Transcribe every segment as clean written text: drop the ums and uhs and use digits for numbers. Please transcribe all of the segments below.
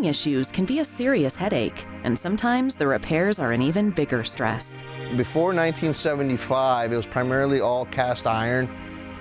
plumbing issues can be a serious headache, and sometimes the repairs are an even bigger stress. Before 1975, it was primarily all cast iron,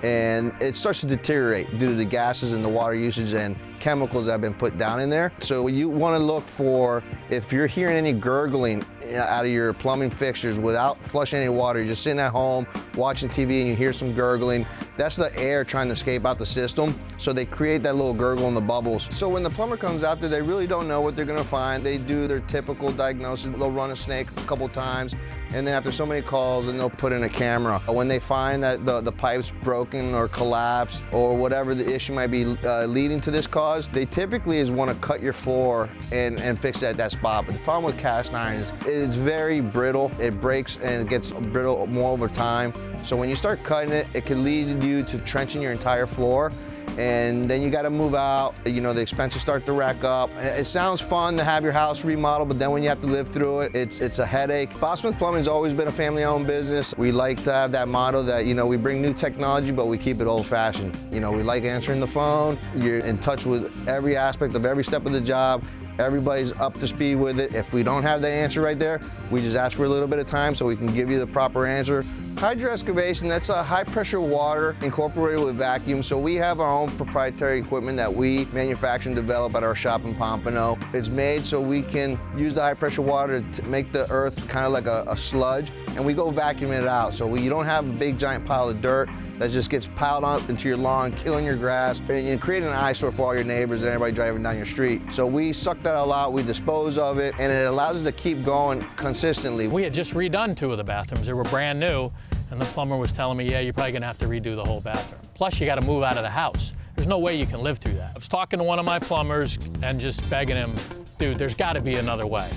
and it starts to deteriorate due to the gases and the water usage and chemicals that have been put down in there. So you want to look for, if you're hearing any gurgling out of your plumbing fixtures without flushing any water, you're just sitting at home watching TV and you hear some gurgling, that's the air trying to escape out the system. So they create that little gurgle in the bubbles. So when the plumber comes out there, they really don't know what they're going to find. They do their typical diagnosis. They'll run a snake a couple times, and then after so many calls, then they'll put in a camera. When they find that the pipe's broken or collapsed or whatever the issue might be leading to this cause, they typically want to cut your floor and fix it at that spot. But the problem with cast iron is it's very brittle. It breaks and it gets brittle more over time. So when you start cutting it, it can lead you to trenching your entire floor. And then you got to move out. You know, the expenses start to rack up. It sounds fun to have your house remodeled, but then when you have to live through it, it's a headache. Bob Smith Plumbing's always been a family-owned business. We like to have that motto that, you know, we bring new technology, but we keep it old-fashioned. You know, we like answering the phone. You're in touch with every aspect of every step of the job. Everybody's up to speed with it. If we don't have the answer right there, we just ask for a little bit of time so we can give you the proper answer. Hydro-excavation, that's a high-pressure water incorporated with vacuum. So we have our own proprietary equipment that we manufacture and develop at our shop in Pompano. It's made so we can use the high-pressure water to make the earth kind of like a sludge, and we go vacuum it out. So you don't have a big giant pile of dirt that just gets piled up into your lawn, killing your grass, and creating an eyesore for all your neighbors and everybody driving down your street. So we suck that all out, we dispose of it, and it allows us to keep going consistently. We had just redone 2 of the bathrooms. They were brand new, and the plumber was telling me, yeah, you're probably gonna have to redo the whole bathroom. Plus, you gotta move out of the house. There's no way you can live through that. I was talking to one of my plumbers and just begging him, dude, there's gotta be another way.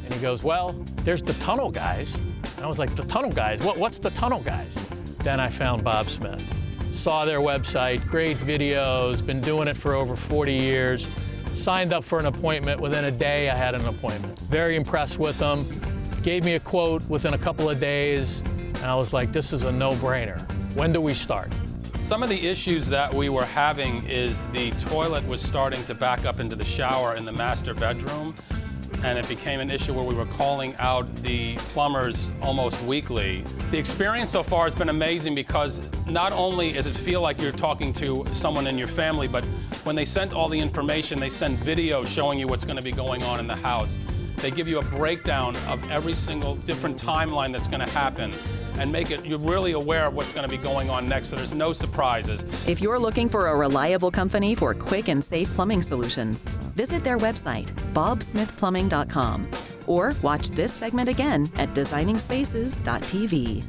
And he goes, well, there's the tunnel guys. And I was like, the tunnel guys? What's the tunnel guys? Then I found Bob Smith. Saw their website, great videos, been doing it for over 40 years. Signed up for an appointment. Within a day, I had an appointment. Very impressed with them. Gave me a quote within a couple of days. And I was like, this is a no-brainer. When do we start? Some of the issues that we were having is the toilet was starting to back up into the shower in the master bedroom. And it became an issue where we were calling out the plumbers almost weekly. The experience so far has been amazing because not only does it feel like you're talking to someone in your family, but when they send all the information, they send videos showing you what's going to be going on in the house. They give you a breakdown of every single different timeline that's going to happen and make it, you're really aware of what's going to be going on next, so there's no surprises. If you're looking for a reliable company for quick and safe plumbing solutions, visit their website, bobsmithplumbing.com, or watch this segment again at designingspaces.tv.